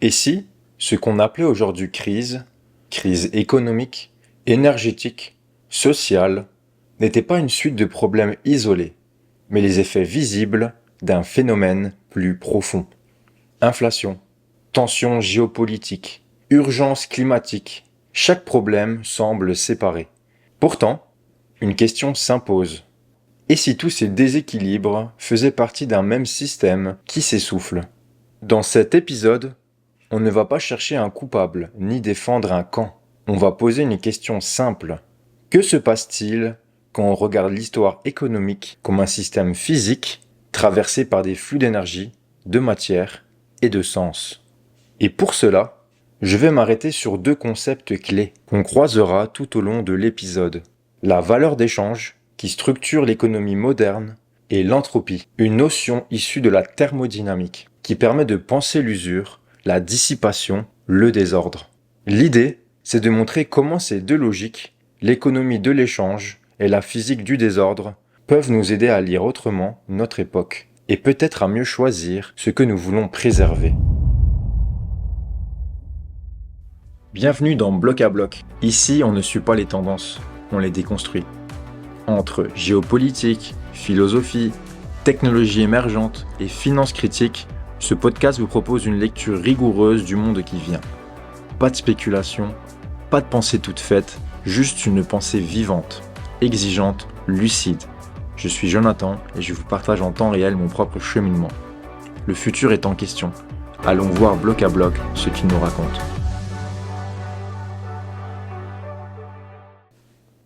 Et si ce qu'on appelait aujourd'hui crise économique, énergétique, sociale, n'était pas une suite de problèmes isolés, mais les effets visibles d'un phénomène plus profond? Inflation, tensions géopolitiques, urgence climatique, chaque problème semble séparé. Pourtant, une question s'impose. Et si tous ces déséquilibres faisaient partie d'un même système qui s'essouffle? Dans cet épisode, on ne va pas chercher un coupable, ni défendre un camp. On va poser une question simple. Que se passe-t-il quand on regarde l'histoire économique comme un système physique traversé par des flux d'énergie, de matière et de sens? Et pour cela, je vais m'arrêter sur deux concepts clés qu'on croisera tout au long de l'épisode. La valeur d'échange, qui structure l'économie moderne, et l'entropie, une notion issue de la thermodynamique, qui permet de penser l'usure, la dissipation, le désordre. L'idée, c'est de montrer comment ces deux logiques, l'économie de l'échange et la physique du désordre, peuvent nous aider à lire autrement notre époque, et peut-être à mieux choisir ce que nous voulons préserver. Bienvenue dans Bloc à Bloc. Ici, on ne suit pas les tendances, on les déconstruit. Entre géopolitique, philosophie, technologie émergente et finance critique, ce podcast vous propose une lecture rigoureuse du monde qui vient. Pas de spéculation, pas de pensée toute faite, juste une pensée vivante, exigeante, lucide. Je suis Jonathan et je vous partage en temps réel mon propre cheminement. Le futur est en question. Allons voir bloc à bloc ce qu'il nous raconte.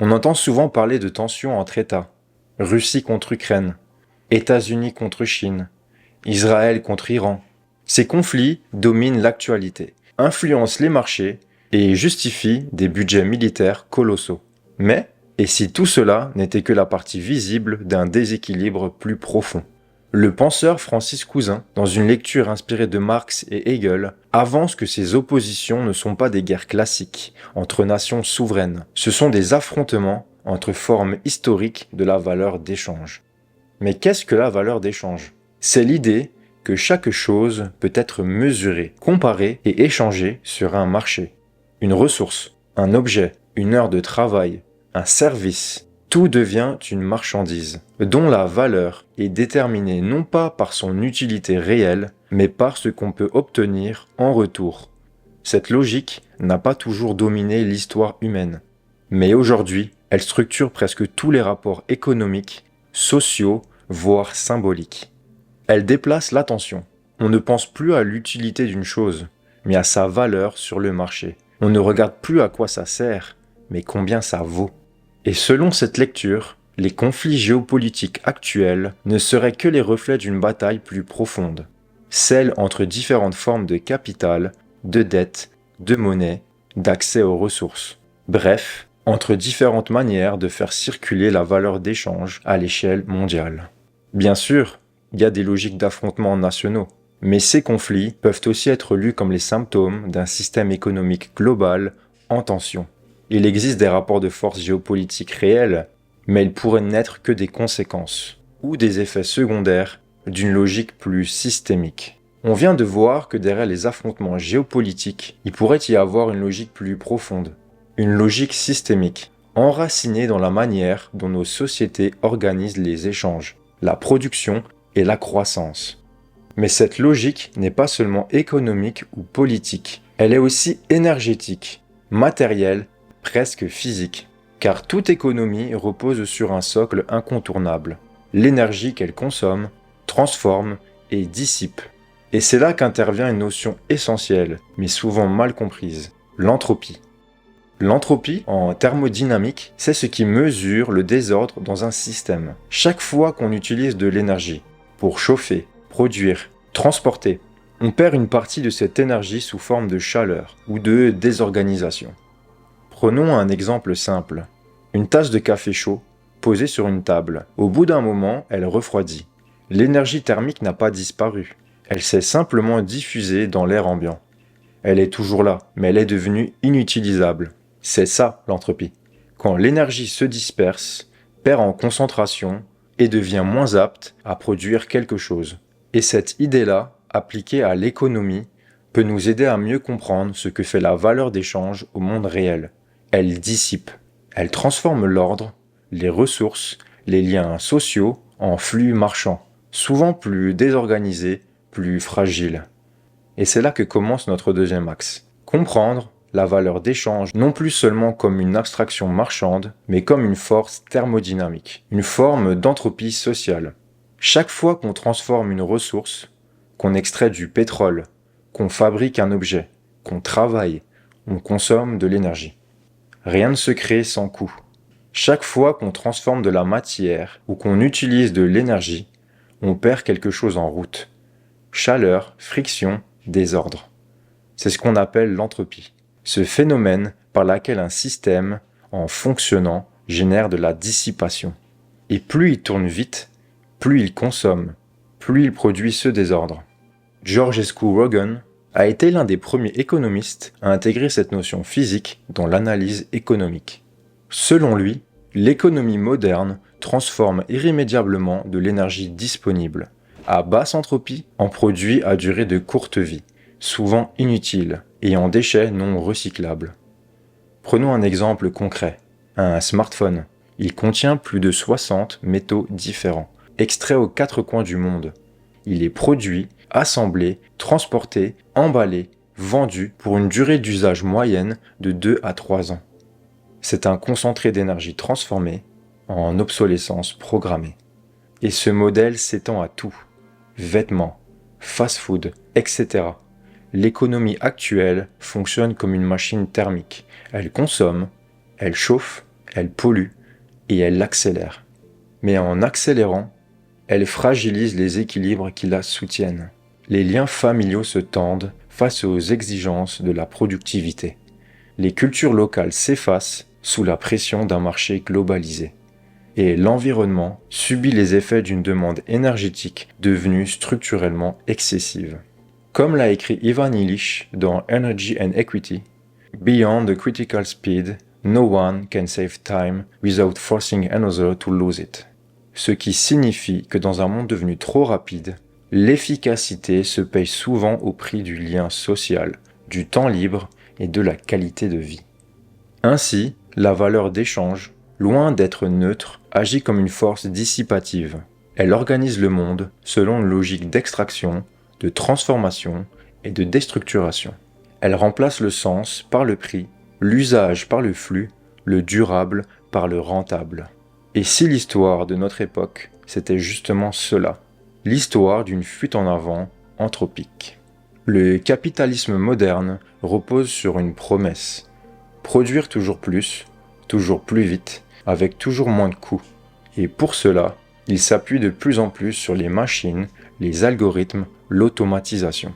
On entend souvent parler de tensions entre États. Russie contre Ukraine, États-Unis contre Chine, Israël contre Iran. Ces conflits dominent l'actualité, influencent les marchés et justifient des budgets militaires colossaux. Mais, et si tout cela n'était que la partie visible d'un déséquilibre plus profond? Le penseur Francis Cousin, dans une lecture inspirée de Marx et Hegel, avance que ces oppositions ne sont pas des guerres classiques entre nations souveraines. Ce sont des affrontements entre formes historiques de la valeur d'échange. Mais qu'est-ce que la valeur d'échange? C'est l'idée que chaque chose peut être mesurée, comparée et échangée sur un marché. Une ressource, un objet, une heure de travail, un service, tout devient une marchandise, dont la valeur est déterminée non pas par son utilité réelle, mais par ce qu'on peut obtenir en retour. Cette logique n'a pas toujours dominé l'histoire humaine. Mais aujourd'hui, elle structure presque tous les rapports économiques, sociaux, voire symboliques. Elle déplace l'attention. On ne pense plus à l'utilité d'une chose, mais à sa valeur sur le marché. On ne regarde plus à quoi ça sert, mais combien ça vaut. Et selon cette lecture, les conflits géopolitiques actuels ne seraient que les reflets d'une bataille plus profonde, celle entre différentes formes de capital, de dette, de monnaie, d'accès aux ressources. Bref, entre différentes manières de faire circuler la valeur d'échange à l'échelle mondiale. Bien sûr, il y a des logiques d'affrontements nationaux, mais ces conflits peuvent aussi être lus comme les symptômes d'un système économique global en tension. Il existe des rapports de force géopolitiques réels, mais ils pourraient n'être que des conséquences ou des effets secondaires d'une logique plus systémique. On vient de voir que derrière les affrontements géopolitiques, il pourrait y avoir une logique plus profonde, une logique systémique, enracinée dans la manière dont nos sociétés organisent les échanges, la production et la croissance. Mais cette logique n'est pas seulement économique ou politique, elle est aussi énergétique, matérielle, presque physique, car toute économie repose sur un socle incontournable, l'énergie qu'elle consomme, transforme et dissipe. Et c'est là qu'intervient une notion essentielle, mais souvent mal comprise, l'entropie. L'entropie, en thermodynamique, c'est ce qui mesure le désordre dans un système. Chaque fois qu'on utilise de l'énergie pour chauffer, produire, transporter, on perd une partie de cette énergie sous forme de chaleur ou de désorganisation. Prenons un exemple simple. Une tasse de café chaud, posée sur une table. Au bout d'un moment, elle refroidit. L'énergie thermique n'a pas disparu. Elle s'est simplement diffusée dans l'air ambiant. Elle est toujours là, mais elle est devenue inutilisable. C'est ça, l'entropie. Quand l'énergie se disperse, perd en concentration et devient moins apte à produire quelque chose. Et cette idée-là, appliquée à l'économie, peut nous aider à mieux comprendre ce que fait la valeur d'échange au monde réel. Elle dissipe, elle transforme l'ordre, les ressources, les liens sociaux en flux marchands, souvent plus désorganisés, plus fragiles. Et c'est là que commence notre deuxième axe. Comprendre la valeur d'échange non plus seulement comme une abstraction marchande, mais comme une force thermodynamique, une forme d'entropie sociale. Chaque fois qu'on transforme une ressource, qu'on extrait du pétrole, qu'on fabrique un objet, qu'on travaille, on consomme de l'énergie. Rien ne se crée sans coût. Chaque fois qu'on transforme de la matière ou qu'on utilise de l'énergie, on perd quelque chose en route. Chaleur, friction, désordre. C'est ce qu'on appelle l'entropie. Ce phénomène par lequel un système, en fonctionnant, génère de la dissipation. Et plus il tourne vite, plus il consomme, plus il produit ce désordre. Georgescu Roegen a été l'un des premiers économistes à intégrer cette notion physique dans l'analyse économique. Selon lui, l'économie moderne transforme irrémédiablement de l'énergie disponible à basse entropie en produits à durée de courte vie, souvent inutiles et en déchets non recyclables. Prenons un exemple concret. Un smartphone. Il contient plus de 60 métaux différents, extraits aux quatre coins du monde. Il est produit, assemblé, transporté, emballé, vendu pour une durée d'usage moyenne de 2 à 3 ans. C'est un concentré d'énergie transformée en obsolescence programmée. Et ce modèle s'étend à tout. Vêtements, fast-food, etc. L'économie actuelle fonctionne comme une machine thermique. Elle consomme, elle chauffe, elle pollue et elle l'accélère. Mais en accélérant, elle fragilise les équilibres qui la soutiennent. Les liens familiaux se tendent face aux exigences de la productivité. Les cultures locales s'effacent sous la pression d'un marché globalisé. Et l'environnement subit les effets d'une demande énergétique devenue structurellement excessive. Comme l'a écrit Ivan Illich dans Energy and Equity, Beyond the critical speed, no one can save time without forcing another to lose it. Ce qui signifie que dans un monde devenu trop rapide, l'efficacité se paye souvent au prix du lien social, du temps libre et de la qualité de vie. Ainsi, la valeur d'échange, loin d'être neutre, agit comme une force dissipative. Elle organise le monde selon une logique d'extraction, de transformation et de déstructuration. Elle remplace le sens par le prix, l'usage par le flux, le durable par le rentable. Et si l'histoire de notre époque, c'était justement cela, l'histoire d'une fuite en avant anthropique. Le capitalisme moderne repose sur une promesse, produire toujours plus vite, avec toujours moins de coûts. Et pour cela, il s'appuie de plus en plus sur les machines, les algorithmes, l'automatisation.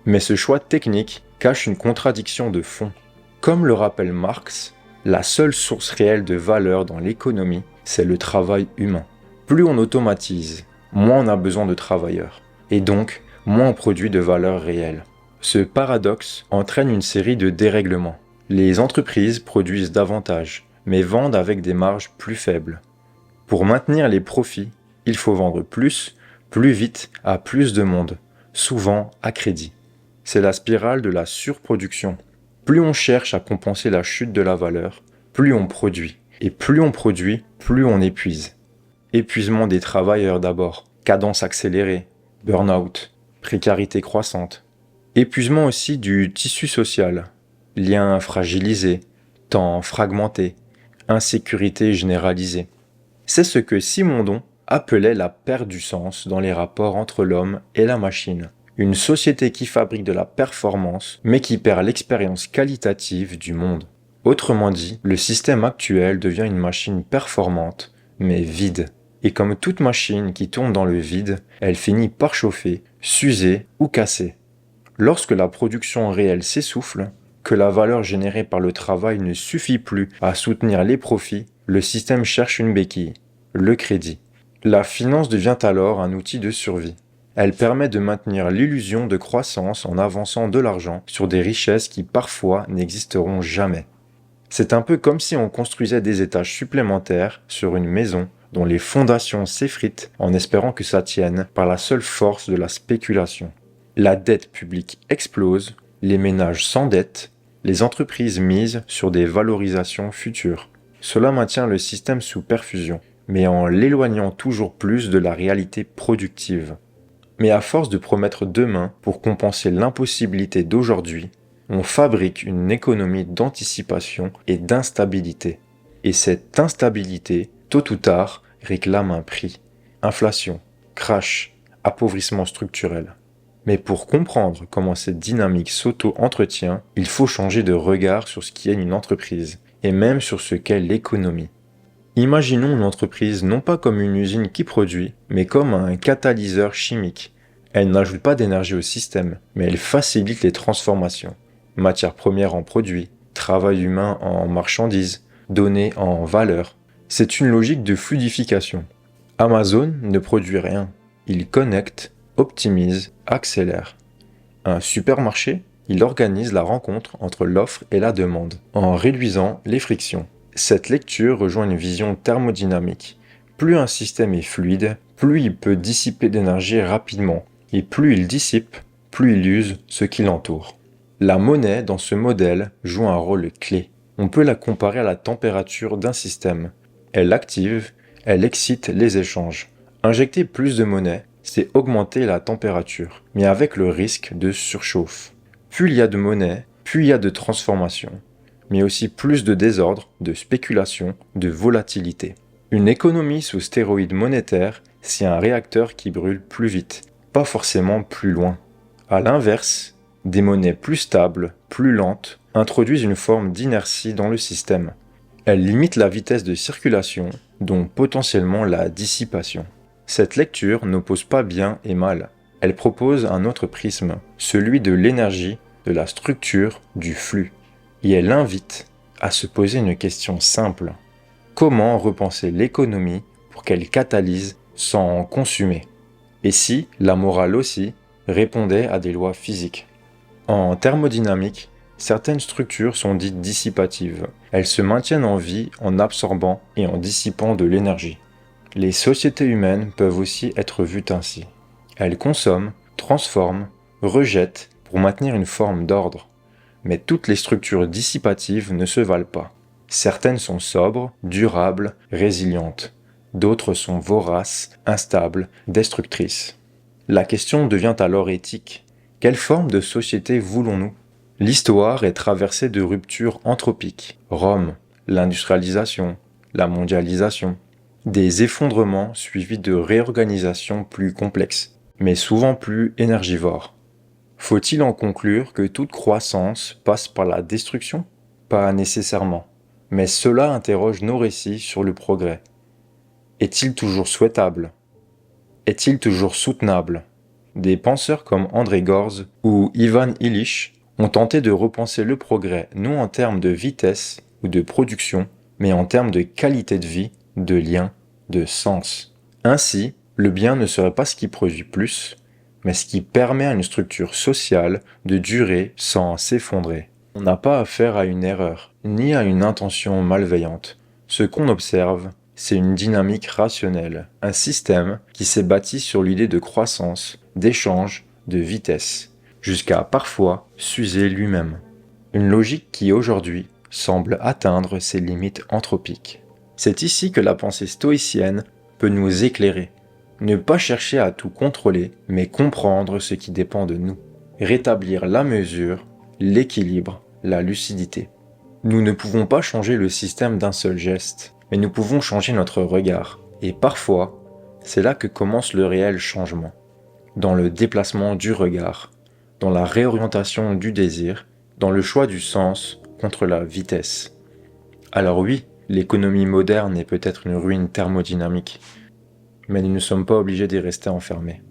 Mais ce choix technique cache une contradiction de fond. Comme le rappelle Marx, la seule source réelle de valeur dans l'économie, c'est le travail humain. Plus on automatise, moins on a besoin de travailleurs, et donc moins on produit de valeur réelle. Ce paradoxe entraîne une série de dérèglements. Les entreprises produisent davantage, mais vendent avec des marges plus faibles. Pour maintenir les profits, il faut vendre plus vite, à plus de monde, souvent à crédit. C'est la spirale de la surproduction. Plus on cherche à compenser la chute de la valeur, plus on produit. Et plus on produit, plus on épuise. Épuisement des travailleurs d'abord, cadence accélérée, burn-out, précarité croissante. Épuisement aussi du tissu social, liens fragilisés, temps fragmenté, insécurité généralisée. C'est ce que Simondon appelait la perte du sens dans les rapports entre l'homme et la machine. Une société qui fabrique de la performance, mais qui perd l'expérience qualitative du monde. Autrement dit, le système actuel devient une machine performante, mais vide. Et comme toute machine qui tourne dans le vide, elle finit par chauffer, s'user ou casser. Lorsque la production réelle s'essouffle, que la valeur générée par le travail ne suffit plus à soutenir les profits, le système cherche une béquille, le crédit. La finance devient alors un outil de survie. Elle permet de maintenir l'illusion de croissance en avançant de l'argent sur des richesses qui parfois n'existeront jamais. C'est un peu comme si on construisait des étages supplémentaires sur une maison dont les fondations s'effritent en espérant que ça tienne par la seule force de la spéculation. La dette publique explose, les ménages s'endettent, les entreprises misent sur des valorisations futures. Cela maintient le système sous perfusion, mais en l'éloignant toujours plus de la réalité productive. Mais à force de promettre demain pour compenser l'impossibilité d'aujourd'hui, on fabrique une économie d'anticipation et d'instabilité. Et cette instabilité, tôt ou tard, réclame un prix. Inflation, crash, appauvrissement structurel. Mais pour comprendre comment cette dynamique s'auto-entretient, il faut changer de regard sur ce qu'est une entreprise, et même sur ce qu'est l'économie. Imaginons une entreprise non pas comme une usine qui produit, mais comme un catalyseur chimique. Elle n'ajoute pas d'énergie au système, mais elle facilite les transformations. Matières premières en produits, travail humain en marchandises, données en valeurs. C'est une logique de fluidification. Amazon ne produit rien. Il connecte, optimise, accélère. Un supermarché, il organise la rencontre entre l'offre et la demande, en réduisant les frictions. Cette lecture rejoint une vision thermodynamique. Plus un système est fluide, plus il peut dissiper d'énergie rapidement, et plus il dissipe, plus il use ce qui l'entoure. La monnaie, dans ce modèle, joue un rôle clé. On peut la comparer à la température d'un système. Elle active, elle excite les échanges. Injecter plus de monnaie, c'est augmenter la température, mais avec le risque de surchauffe. Plus il y a de monnaie, plus il y a de transformation, mais aussi plus de désordre, de spéculation, de volatilité. Une économie sous stéroïdes monétaires, c'est un réacteur qui brûle plus vite, pas forcément plus loin. À l'inverse, des monnaies plus stables, plus lentes, introduisent une forme d'inertie dans le système. Elles limitent la vitesse de circulation, donc potentiellement la dissipation. Cette lecture n'oppose pas bien et mal. Elle propose un autre prisme, celui de l'énergie, de la structure, du flux. Et elle invite à se poser une question simple. Comment repenser l'économie pour qu'elle catalyse sans en consommer? Et si la morale aussi répondait à des lois physiques? En thermodynamique, certaines structures sont dites dissipatives. Elles se maintiennent en vie en absorbant et en dissipant de l'énergie. Les sociétés humaines peuvent aussi être vues ainsi. Elles consomment, transforment, rejettent pour maintenir une forme d'ordre. Mais toutes les structures dissipatives ne se valent pas. Certaines sont sobres, durables, résilientes. D'autres sont voraces, instables, destructrices. La question devient alors éthique. Quelle forme de société voulons-nous? L'histoire est traversée de ruptures anthropiques. Rome, l'industrialisation, la mondialisation. Des effondrements suivis de réorganisations plus complexes, mais souvent plus énergivores. Faut-il en conclure que toute croissance passe par la destruction? Pas nécessairement, mais cela interroge nos récits sur le progrès. Est-il toujours souhaitable? Est-il toujours soutenable? Des penseurs comme André Gorz ou Ivan Illich ont tenté de repenser le progrès non en termes de vitesse ou de production, mais en termes de qualité de vie, de lien, de sens. Ainsi, le bien ne serait pas ce qui produit plus, mais ce qui permet à une structure sociale de durer sans s'effondrer. On n'a pas affaire à une erreur, ni à une intention malveillante. Ce qu'on observe, c'est une dynamique rationnelle, un système qui s'est bâti sur l'idée de croissance, d'échange, de vitesse, jusqu'à parfois s'user lui-même. Une logique qui aujourd'hui semble atteindre ses limites anthropiques. C'est ici que la pensée stoïcienne peut nous éclairer. Ne pas chercher à tout contrôler, mais comprendre ce qui dépend de nous. Rétablir la mesure, l'équilibre, la lucidité. Nous ne pouvons pas changer le système d'un seul geste, mais nous pouvons changer notre regard. Et parfois, c'est là que commence le réel changement. Dans le déplacement du regard, dans la réorientation du désir, dans le choix du sens contre la vitesse. Alors oui, l'économie moderne est peut-être une ruine thermodynamique, mais nous ne sommes pas obligés d'y rester enfermés.